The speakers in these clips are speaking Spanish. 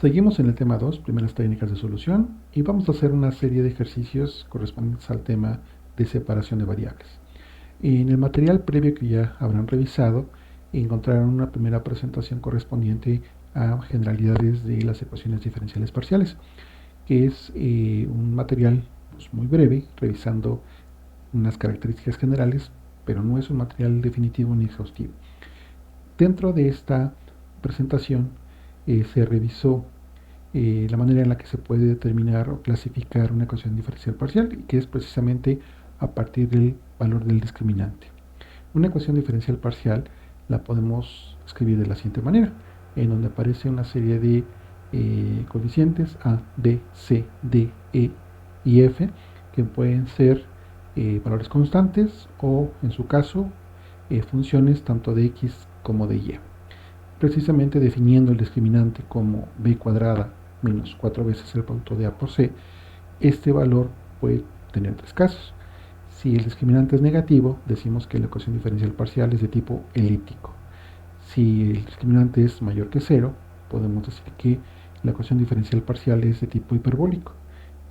Seguimos en el tema 2, primeras técnicas de solución, y vamos a hacer una serie de ejercicios correspondientes al tema de separación de variables. En el material previo que ya habrán revisado, encontrarán una primera presentación correspondiente a generalidades de las ecuaciones diferenciales parciales, que es un material muy breve, revisando unas características generales, pero no es un material definitivo ni exhaustivo. Dentro de esta presentación se revisó la manera en la que se puede determinar o clasificar una ecuación diferencial parcial, que es precisamente a partir del valor del discriminante. Una ecuación diferencial parcial la podemos escribir de la siguiente manera, en donde aparece una serie de coeficientes A, B, C, D, E y F, que pueden ser valores constantes o, en su caso, funciones tanto de X como de Y. Precisamente definiendo el discriminante como b cuadrada menos 4 veces el producto de A por C, este valor puede tener tres casos. Si el discriminante es negativo, decimos que la ecuación diferencial parcial es de tipo elíptico. Si el discriminante es mayor que 0, podemos decir que la ecuación diferencial parcial es de tipo hiperbólico.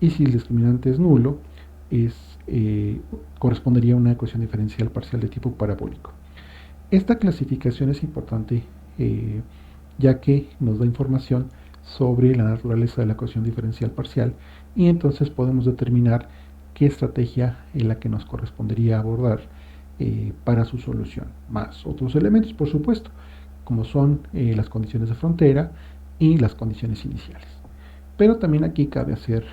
Y si el discriminante es nulo, correspondería a una ecuación diferencial parcial de tipo parabólico. Esta clasificación es importante ya que nos da información sobre la naturaleza de la ecuación diferencial parcial y entonces podemos determinar qué estrategia es la que nos correspondería abordar para su solución, más otros elementos, por supuesto, como son las condiciones de frontera y las condiciones iniciales. Pero también aquí cabe hacer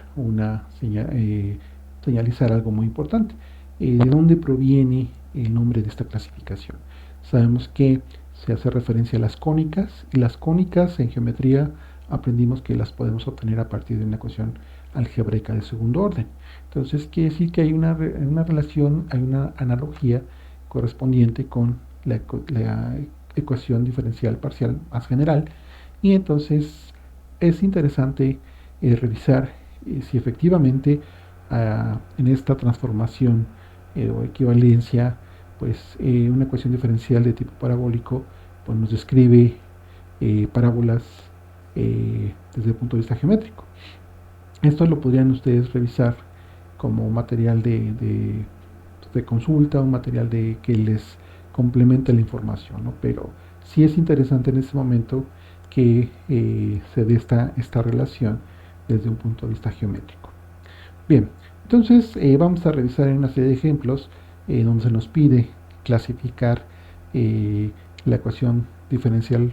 señalizar algo muy importante. ¿De dónde proviene el nombre de esta clasificación? Sabemos que se hace referencia a las cónicas, y las cónicas en geometría aprendimos que las podemos obtener a partir de una ecuación algebraica de segundo orden. Entonces quiere decir que hay una relación, hay una analogía correspondiente con la ecuación diferencial parcial más general, y entonces es interesante revisar si efectivamente en esta transformación o equivalencia, pues una ecuación diferencial de tipo parabólico pues nos describe parábolas desde el punto de vista geométrico. Esto lo podrían ustedes revisar como material de consulta, un material que les complemente la información, ¿no? Pero sí es interesante en este momento que se dé esta relación desde un punto de vista geométrico. Bien, entonces vamos a revisar en una serie de ejemplos donde se nos pide clasificar la ecuación diferencial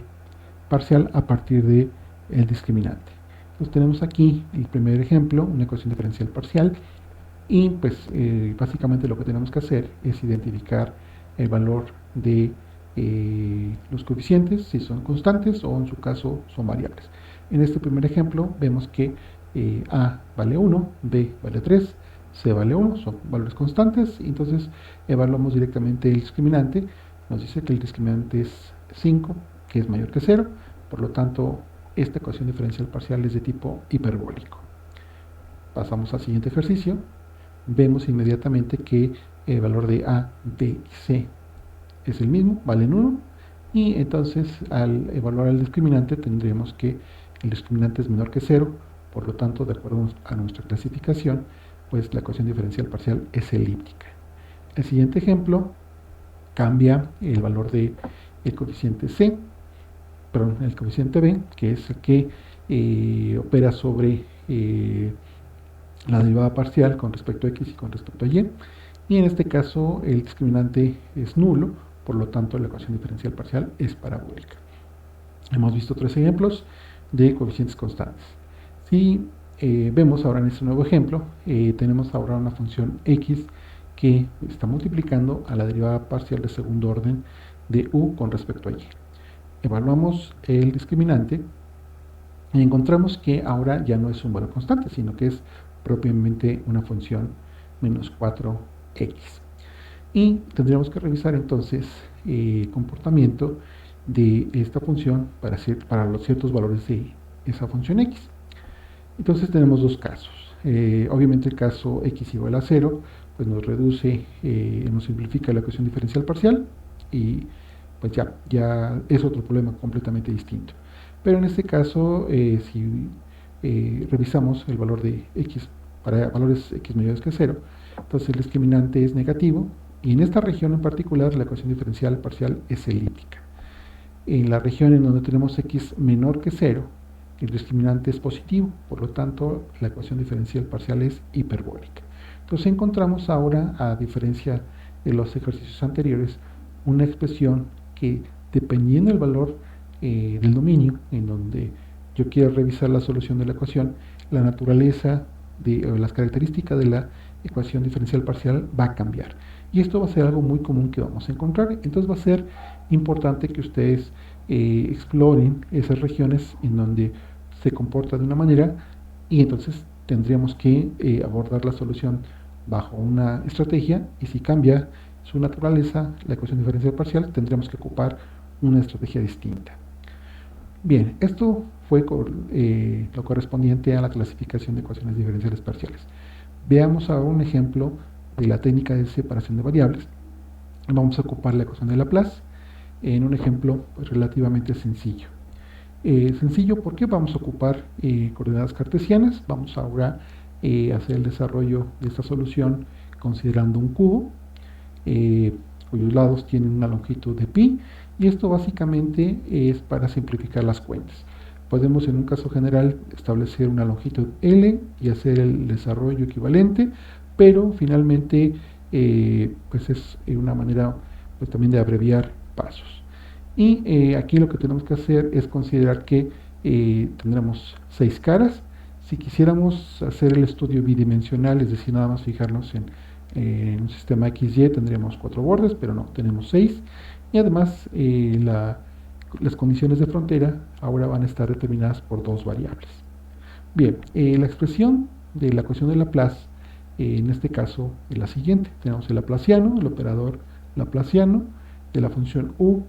parcial a partir del discriminante. Entonces tenemos aquí el primer ejemplo, una ecuación diferencial parcial, y pues básicamente lo que tenemos que hacer es identificar el valor de los coeficientes, si son constantes o en su caso son variables. En este primer ejemplo vemos que A vale 1, B vale 3, C vale 1, son valores constantes, y entonces evaluamos directamente el discriminante. Nos dice que el discriminante es 5, que es mayor que 0, por lo tanto esta ecuación diferencial parcial es de tipo hiperbólico. Pasamos al siguiente ejercicio. Vemos inmediatamente que el valor de A, B y C es el mismo, valen 1, y entonces al evaluar el discriminante tendremos que el discriminante es menor que 0, por lo tanto, de acuerdo a nuestra clasificación, pues la ecuación diferencial parcial es elíptica. El siguiente ejemplo cambia el valor del coeficiente C, perdón, el coeficiente B, que es el que opera sobre la derivada parcial con respecto a X y con respecto a Y, y en este caso el discriminante es nulo, por lo tanto la ecuación diferencial parcial es parabólica. Hemos visto tres ejemplos de coeficientes constantes. Si vemos ahora en este nuevo ejemplo, tenemos ahora una función X que está multiplicando a la derivada parcial de segundo orden de U con respecto a Y. Evaluamos el discriminante y encontramos que ahora ya no es un valor constante, sino que es propiamente una función menos 4x. Y tendríamos que revisar entonces el comportamiento de esta función para los ciertos valores de esa función x. Entonces tenemos dos casos. Obviamente el caso x igual a 0, pues nos reduce, nos simplifica la ecuación diferencial parcial, y pues ya es otro problema completamente distinto. pero en este caso, si revisamos el valor de x para valores x mayores que 0, entonces el discriminante es negativo, y en esta región en particular la ecuación diferencial parcial es elíptica. En la región en donde tenemos x menor que 0, el discriminante es positivo, por lo tanto la ecuación diferencial parcial es hiperbólica. Entonces encontramos ahora, a diferencia de los ejercicios anteriores, una expresión que, dependiendo del valor del dominio en donde yo quiero revisar la solución de la ecuación, la naturaleza o las características de la ecuación diferencial parcial va a cambiar. Y esto va a ser algo muy común que vamos a encontrar. Entonces va a ser importante que ustedes exploren esas regiones en donde se comporta de una manera, y entonces tendríamos que abordar la solución bajo una estrategia, y si cambia su naturaleza, la ecuación diferencial parcial, tendremos que ocupar una estrategia distinta. Bien, esto fue lo correspondiente a la clasificación de ecuaciones diferenciales parciales. Veamos ahora un ejemplo de la técnica de separación de variables. Vamos a ocupar la ecuación de Laplace en un ejemplo pues, relativamente sencillo. Sencillo porque vamos a ocupar coordenadas cartesianas. Vamos ahora a hacer el desarrollo de esta solución considerando un cubo cuyos lados tienen una longitud de pi, y esto básicamente es para simplificar las cuentas. Podemos en un caso general establecer una longitud L y hacer el desarrollo equivalente, pero finalmente pues es una manera pues también de abreviar pasos. Y aquí lo que tenemos que hacer es considerar que tendremos 6 caras. Si quisiéramos hacer el estudio bidimensional, es decir, nada más fijarnos en un sistema XY, tendríamos 4 bordes, pero no, tenemos 6. Y además las condiciones de frontera ahora van a estar determinadas por 2 variables. Bien, la expresión de la ecuación de Laplace, en este caso es la siguiente. Tenemos el laplaciano, el operador laplaciano de la función u,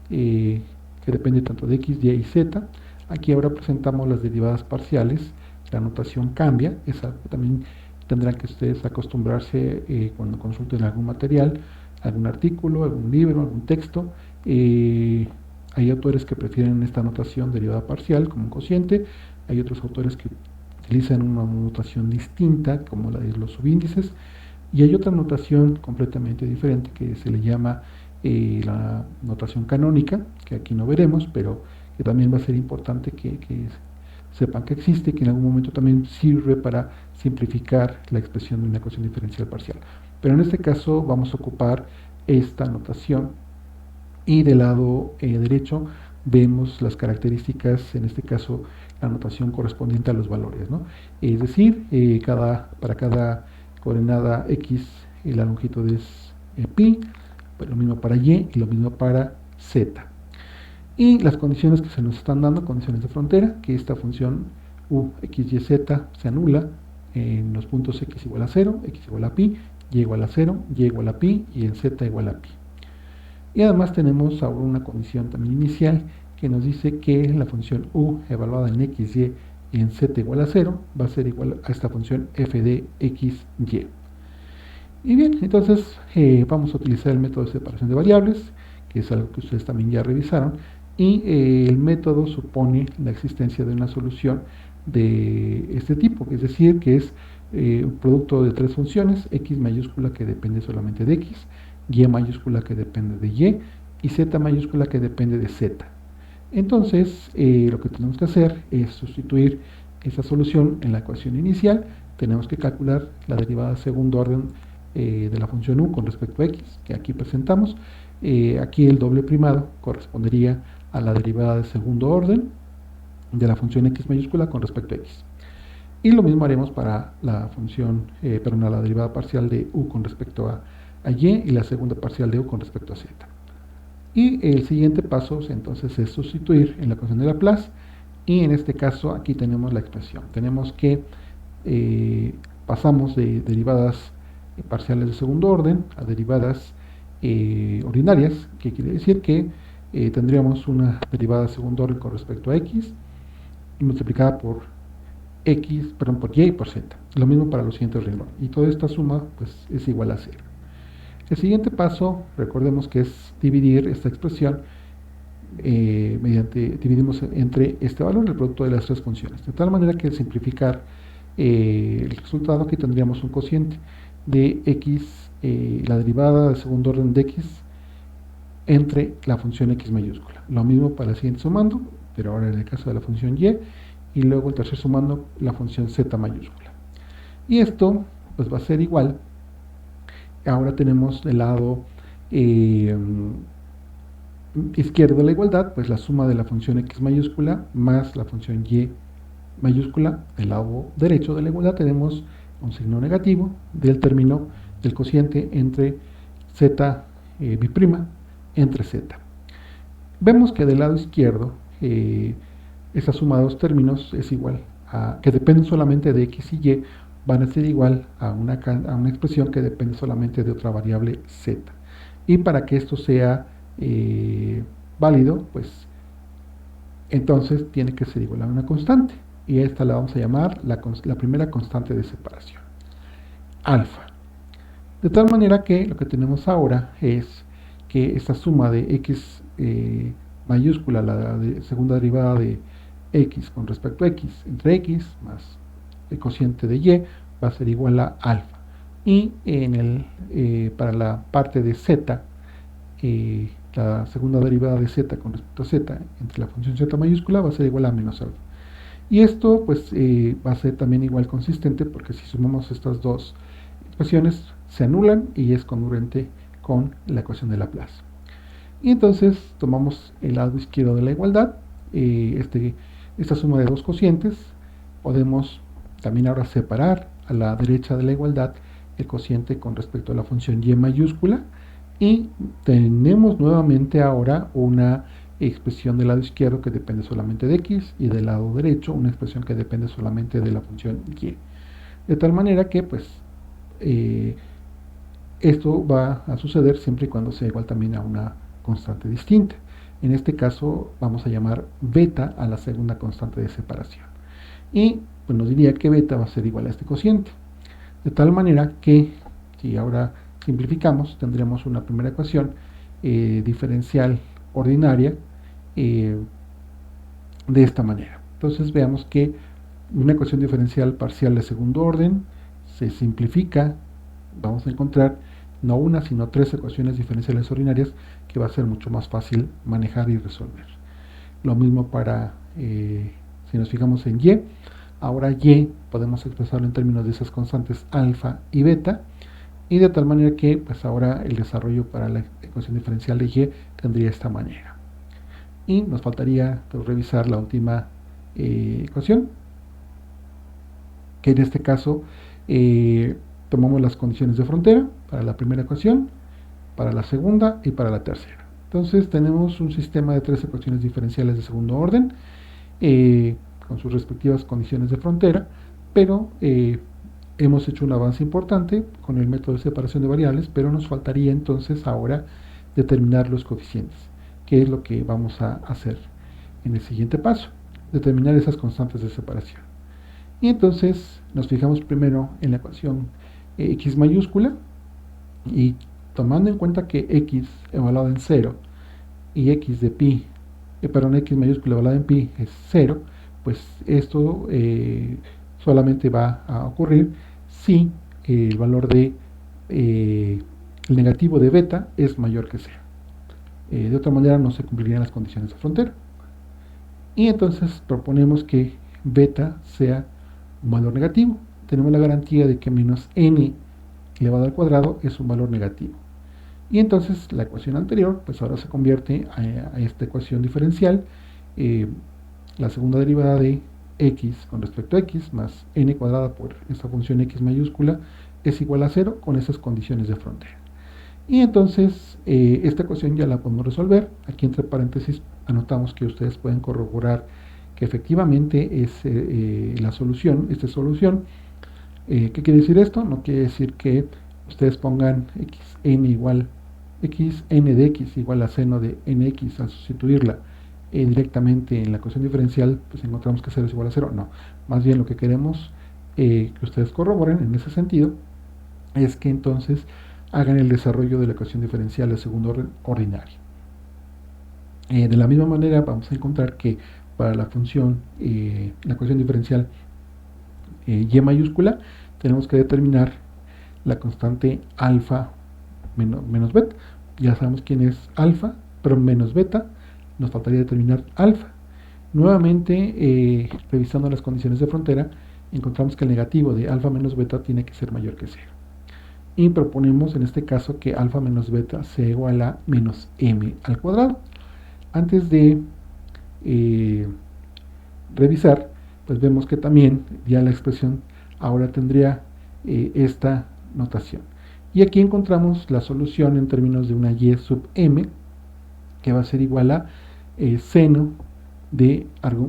que depende tanto de x, y y z. Aquí ahora presentamos las derivadas parciales, la notación cambia, esa también tendrán que ustedes acostumbrarse cuando consulten algún material, algún artículo, algún libro, algún texto. Hay autores que prefieren esta notación derivada parcial como un cociente, hay otros autores que utilizan una notación distinta como la de los subíndices, y hay otra notación completamente diferente que se le llama la notación canónica, que aquí no veremos, pero que también va a ser importante que sepan que existe, que en algún momento también sirve para simplificar la expresión de una ecuación diferencial parcial. Pero en este caso vamos a ocupar esta notación, y del lado derecho vemos las características, en este caso la notación correspondiente a los valores, ¿no? Es decir, para cada coordenada x la longitud es pi, lo mismo para y lo mismo para z. Y las condiciones que se nos están dando, condiciones de frontera, que esta función u, x, y, z se anula en los puntos x igual a 0, x igual a pi, y igual a 0, y igual a pi, y en z igual a pi. Y además tenemos ahora una condición también inicial que nos dice que la función u evaluada en x, y en z igual a 0 va a ser igual a esta función f de x, y. Y bien, entonces vamos a utilizar el método de separación de variables, que es algo que ustedes también ya revisaron, y el método supone la existencia de una solución de este tipo, es decir, que es un producto de 3 funciones, x mayúscula que depende solamente de x, y mayúscula que depende de y z mayúscula que depende de z. Entonces, lo que tenemos que hacer es sustituir esa solución en la ecuación inicial. Tenemos que calcular la derivada de segundo orden de la función u con respecto a x, que aquí presentamos. Aquí el doble primado correspondería a la derivada de segundo orden de la función x mayúscula con respecto a x. Y lo mismo haremos para la función, perdón, la derivada parcial de u con respecto a y la segunda parcial de u con respecto a z. Y el siguiente paso entonces es sustituir en la ecuación de Laplace, y en este caso aquí tenemos la expresión. Tenemos que pasamos de derivadas parciales de segundo orden a derivadas ordinarias, que quiere decir que tendríamos una derivada de segundo orden con respecto a x multiplicada por x, perdón, por y por z. Lo mismo para los siguientes renglones, y toda esta suma pues es igual a 0. El siguiente paso, recordemos que es dividir esta expresión dividimos entre este valor el producto de las tres funciones, de tal manera que al simplificar el resultado aquí tendríamos un cociente de x, la derivada de segundo orden de x entre la función x mayúscula. Lo mismo para el siguiente sumando, pero ahora en el caso de la función y luego el tercer sumando la función z mayúscula. Y esto pues va a ser igual. Ahora tenemos del lado izquierdo de la igualdad, pues la suma de la función x mayúscula más la función y mayúscula. Del lado derecho de la igualdad tenemos un signo negativo del término del cociente entre z bi'prima entre z. Vemos que del lado izquierdo esa suma de dos términos es igual a, que dependen solamente de x y y, van a ser igual a una expresión que depende solamente de otra variable z. Y para que esto sea válido, pues entonces tiene que ser igual a una constante. Y esta la vamos a llamar la primera constante de separación, alfa. De tal manera que lo que tenemos ahora es que esta suma de x mayúscula, la segunda derivada de x con respecto a x entre x más el cociente de y va a ser igual a alfa. Y para la parte de z, la segunda derivada de z con respecto a z entre la función z mayúscula va a ser igual a menos alfa. Y esto pues va a ser también igual consistente, porque si sumamos estas dos expresiones se anulan y es congruente con la ecuación de Laplace. Y entonces tomamos el lado izquierdo de la igualdad, esta suma de dos cocientes. Podemos también ahora separar a la derecha de la igualdad el cociente con respecto a la función y mayúscula, y tenemos nuevamente ahora una expresión del lado izquierdo que depende solamente de x, y del lado derecho una expresión que depende solamente de la función y. De tal manera que pues esto va a suceder siempre y cuando sea igual también a una constante distinta. En este caso vamos a llamar beta a la segunda constante de separación. Y pues nos diría que beta va a ser igual a este cociente. De tal manera que, si ahora simplificamos, tendremos una primera ecuación diferencial ordinaria de esta manera. Entonces veamos que una ecuación diferencial parcial de segundo orden se simplifica. Vamos a encontrar no una, sino tres ecuaciones diferenciales ordinarias que va a ser mucho más fácil manejar y resolver. Lo mismo para, si nos fijamos en y, ahora y podemos expresarlo en términos de esas constantes alfa y beta, y de tal manera que pues ahora el desarrollo para la ecuación diferencial de y tendría esta manera. Y nos faltaría pues, revisar la última ecuación, que en este caso tomamos las condiciones de frontera para la primera ecuación, para la segunda y para la tercera. Entonces tenemos un sistema de tres ecuaciones diferenciales de segundo orden con sus respectivas condiciones de frontera, pero hemos hecho un avance importante con el método de separación de variables, pero nos faltaría entonces ahora determinar los coeficientes, que es lo que vamos a hacer en el siguiente paso, determinar esas constantes de separación. Y entonces nos fijamos primero en la ecuación x mayúscula, y tomando en cuenta que x evaluado en 0 y x de pi, x mayúscula evaluada en pi es 0, pues esto solamente va a ocurrir si el valor de el negativo de beta es mayor que 0. De otra manera no se cumplirían las condiciones de frontera. Y entonces proponemos que beta sea un valor negativo. Tenemos la garantía de que menos n elevado al cuadrado es un valor negativo. Y entonces la ecuación anterior pues ahora se convierte a esta ecuación diferencial, la segunda derivada de x con respecto a x más n cuadrada por esta función x mayúscula es igual a 0 con esas condiciones de frontera. Y entonces esta ecuación ya la podemos resolver. Aquí entre paréntesis anotamos que ustedes pueden corroborar que efectivamente es la solución, esta solución. ¿Qué quiere decir esto? No quiere decir que ustedes pongan xn igual xn de x igual a seno de nx al sustituirla directamente en la ecuación diferencial, pues encontramos que 0 es igual a 0. No, más bien lo que queremos que ustedes corroboren en ese sentido es que entonces hagan el desarrollo de la ecuación diferencial de segundo orden ordinario. De la misma manera vamos a encontrar que para la función, la ecuación diferencial y mayúscula, tenemos que determinar la constante alfa menos beta. Ya sabemos quién es alfa, pero menos beta, nos faltaría determinar alfa. Nuevamente, revisando las condiciones de frontera, encontramos que el negativo de alfa menos beta tiene que ser mayor que 0. Y proponemos en este caso que alfa menos beta sea igual a menos m al cuadrado. Antes de revisar, pues vemos que también ya la expresión ahora tendría esta notación. Y aquí encontramos la solución en términos de una y sub m, que va a ser igual a seno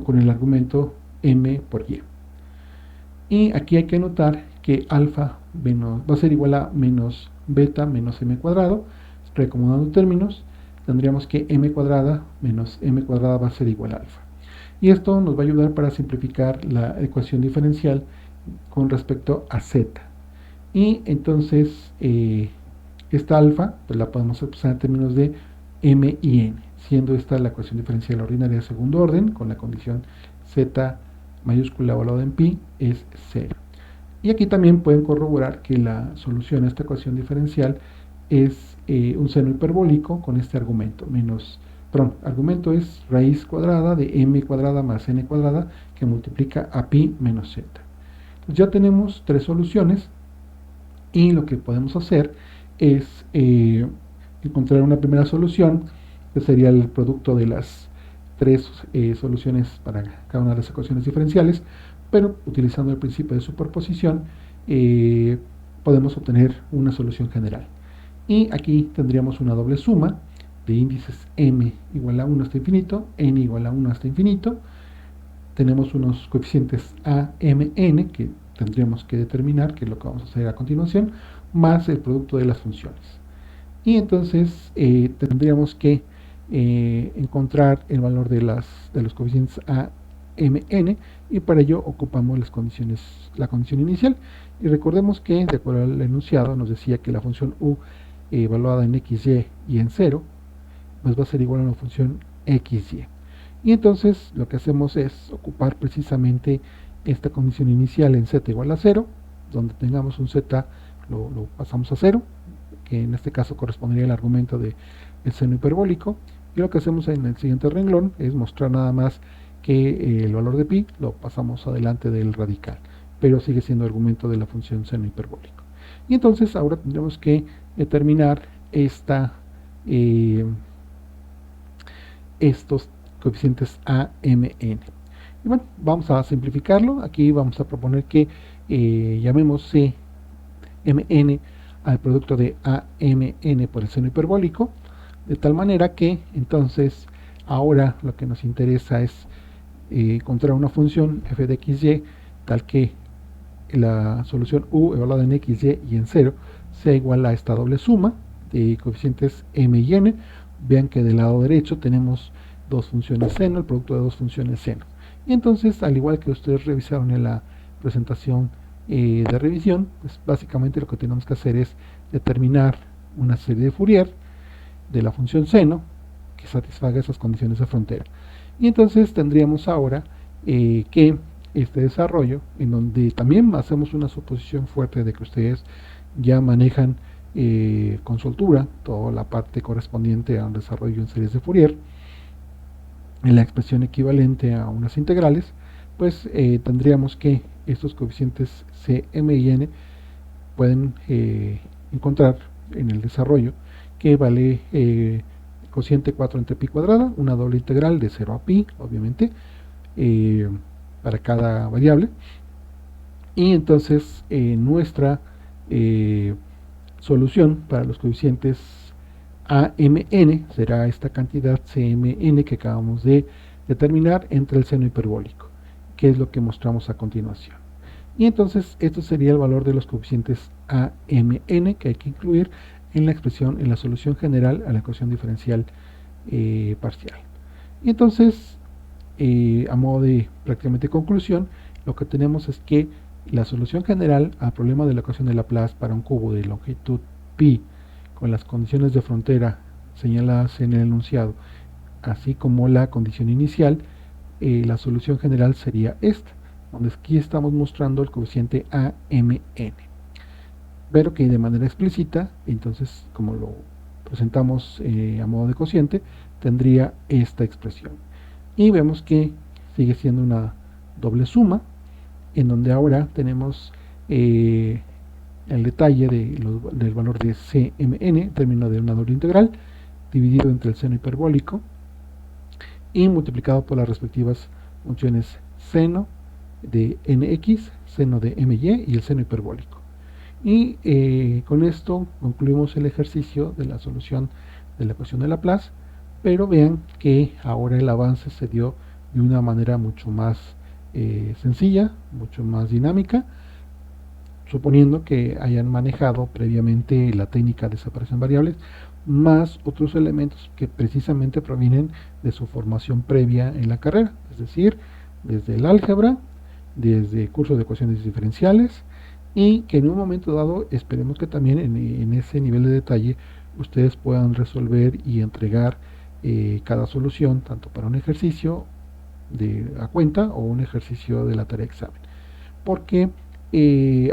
con el argumento m por y. Y aquí hay que notar que alfa va a ser igual a menos beta menos m cuadrado. Reacomodando términos, tendríamos que m cuadrada menos m cuadrada va a ser igual a alfa. Y esto nos va a ayudar para simplificar la ecuación diferencial con respecto a z. Y entonces esta alfa pues la podemos expresar en términos de m y n, siendo esta la ecuación diferencial ordinaria de segundo orden, con la condición z mayúscula evaluada en pi es 0. Y aquí también pueden corroborar que la solución a esta ecuación diferencial es un seno hiperbólico con este argumento, argumento es raíz cuadrada de m cuadrada más n cuadrada que multiplica a pi menos z. Entonces ya tenemos tres soluciones y lo que podemos hacer es encontrar una primera solución que sería el producto de las tres soluciones para cada una de las ecuaciones diferenciales, pero utilizando el principio de superposición podemos obtener una solución general. Y aquí tendríamos una doble suma de índices m igual a 1 hasta infinito, n igual a 1 hasta infinito. Tenemos unos coeficientes a, m, n que tendríamos que determinar, que es lo que vamos a hacer a continuación, más el producto de las funciones. Y entonces tendríamos que encontrar el valor de los coeficientes a, m, n, y para ello ocupamos la condición inicial. Y recordemos que, de acuerdo al enunciado, nos decía que la función u evaluada en x, y en 0, pues va a ser igual a una función x, y. Y entonces lo que hacemos es ocupar precisamente esta condición inicial en z igual a 0, donde tengamos un z lo pasamos a 0, que en este caso correspondería al argumento del seno hiperbólico, y lo que hacemos en el siguiente renglón es mostrar nada más que el valor de pi lo pasamos adelante del radical, pero sigue siendo argumento de la función seno hiperbólico. Y entonces ahora tendremos que determinar estos coeficientes a, m, n. Y bueno, vamos a simplificarlo. Aquí vamos a proponer que llamemos c, m, n al producto de a, m, n por el seno hiperbólico, de tal manera que entonces ahora lo que nos interesa es encontrar una función f de x, y tal que la solución u evaluada en x, y en 0 sea igual a esta doble suma de coeficientes m y n. Vean que del lado derecho tenemos dos funciones seno, el producto de dos funciones seno. Y entonces, al igual que ustedes revisaron en la presentación de revisión, pues básicamente lo que tenemos que hacer es determinar una serie de Fourier de la función seno que satisfaga esas condiciones de frontera. Y entonces tendríamos ahora que este desarrollo, en donde también hacemos una suposición fuerte de que ustedes ya manejan con soltura toda la parte correspondiente a un desarrollo en series de Fourier, en la expresión equivalente a unas integrales, pues tendríamos que estos coeficientes c, m y n pueden encontrar en el desarrollo que vale cociente 4 entre pi cuadrada, una doble integral de 0 a pi, obviamente, para cada variable. Y entonces nuestra solución para los coeficientes a, m, n será esta cantidad cmn que acabamos de determinar entre el seno hiperbólico, que es lo que mostramos a continuación. Y entonces esto sería el valor de los coeficientes a, m, n que hay que incluir en la expresión, en la solución general a la ecuación diferencial parcial. Y entonces, a modo de prácticamente conclusión, lo que tenemos es que la solución general al problema de la ecuación de Laplace para un cubo de longitud pi con las condiciones de frontera señaladas en el enunciado así como la condición inicial, la solución general sería esta, donde aquí estamos mostrando el coeficiente AMN. Pero que de manera explícita, entonces, como lo presentamos a modo de cociente, tendría esta expresión. Y vemos que sigue siendo una doble suma, en donde ahora tenemos el detalle del valor de CMN, término de una doble integral, dividido entre el seno hiperbólico y multiplicado por las respectivas funciones seno de nx, seno de my y el seno hiperbólico. Y con esto concluimos el ejercicio de la solución de la ecuación de Laplace, pero vean que ahora el avance se dio de una manera mucho más sencilla, mucho más dinámica, suponiendo que hayan manejado previamente la técnica de separación de variables, más otros elementos que precisamente provienen de su formación previa en la carrera, es decir, desde el álgebra, desde cursos de ecuaciones diferenciales, y que en un momento dado esperemos que también en ese nivel de detalle ustedes puedan resolver y entregar cada solución, tanto para un ejercicio a cuenta o un ejercicio de la tarea de examen. Porque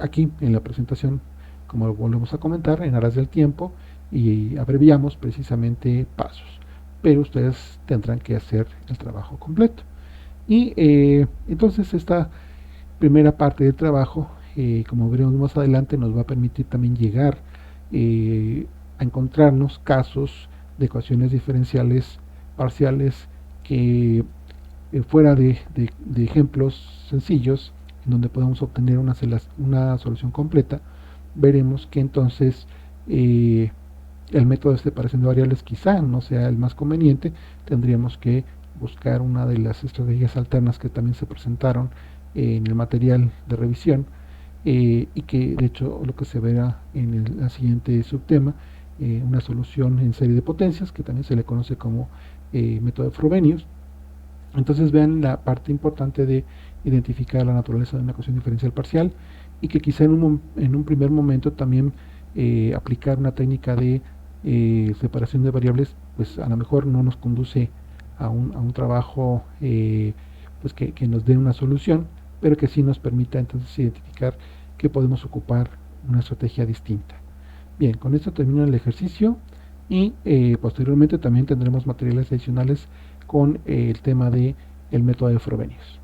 aquí en la presentación, como volvemos a comentar, en aras del tiempo, y abreviamos precisamente pasos, pero ustedes tendrán que hacer el trabajo completo. Y entonces esta primera parte del trabajo, como veremos más adelante, nos va a permitir también llegar a encontrarnos casos de ecuaciones diferenciales parciales que fuera de ejemplos sencillos en donde podemos obtener una solución completa, veremos que entonces el método de separación de variables quizá no sea el más conveniente, tendríamos que buscar una de las estrategias alternas que también se presentaron en el material de revisión y que de hecho lo que se verá en el siguiente subtema, una solución en serie de potencias que también se le conoce como método de Frobenius. Entonces vean la parte importante de identificar la naturaleza de una ecuación diferencial parcial y que quizá en un primer momento también aplicar una técnica de separación de variables pues a lo mejor no nos conduce a un trabajo pues que nos dé una solución, pero que sí nos permita entonces identificar que podemos ocupar una estrategia distinta. Bien, con esto termino el ejercicio y posteriormente también tendremos materiales adicionales con el tema del método de Frobenius.